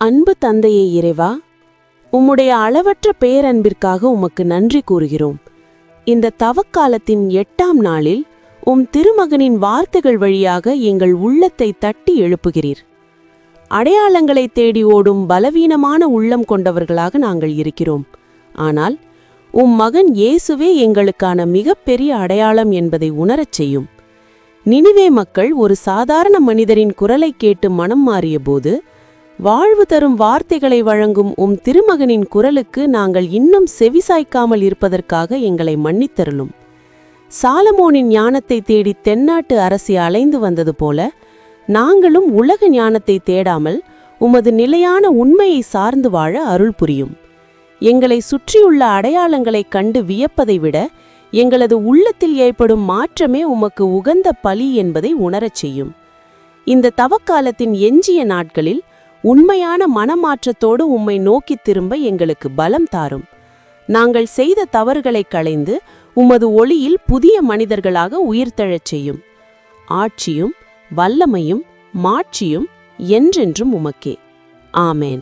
அன்பு தந்தையே இறைவா, உம்முடைய அளவற்ற பேரன்பிற்காக உமக்கு நன்றி கூறுகிறோம். இந்த தவக்காலத்தின் 8ஆம் நாளில் திருமகனின் வார்த்தைகள் வழியாக எங்கள் உள்ளத்தை தட்டி எழுப்புகிறீர். அடையாளங்களை தேடி ஓடும் பலவீனமான உள்ளம் கொண்டவர்களாக நாங்கள் இருக்கிறோம். ஆனால் மகன் இயேசுவே எங்களுக்கான மிகப்பெரிய அடையாளம் என்பதை உணரச் செய்யும். நினிவே மக்கள் ஒரு சாதாரண மனிதரின் குரலை கேட்டு மனம் மாறியபோது, வாழ்வு தரும் வார்த்தைகளை வழங்கும் திருமகனின் குரலுக்கு நாங்கள் இன்னும் செவிசாய்க்காமல் இருப்பதற்காக எங்களை மன்னித்தருளும். சாலமோனின் ஞானத்தை தேடி தென்னாட்டு அரசி அலைந்து வந்தது போல நாங்களும் உலக ஞானத்தை தேடாமல் உமது நிலையான உண்மையை சார்ந்து வாழ அருள் புரியும். எங்களை சுற்றியுள்ள அடையாளங்களைக் கண்டு வியப்பதை விட எங்களது உள்ளத்தில் ஏற்படும் மாற்றமே உமக்கு உகந்த பலி என்பதை உணரச் செய்யும். இந்த தவக்காலத்தின் எஞ்சிய நாட்களில் உண்மையான மனமாற்றத்தோடு உம்மை நோக்கித் திரும்ப எங்களுக்கு பலம் தாரும். நாங்கள் செய்த தவறுகளை களைந்து உமது ஒளியில் புதிய மனிதர்களாக உயிர்த்தெழச் செய்யும். ஆட்சியும் வல்லமையும் மாட்சியும் என்றென்றும் உமக்கே. ஆமேன்.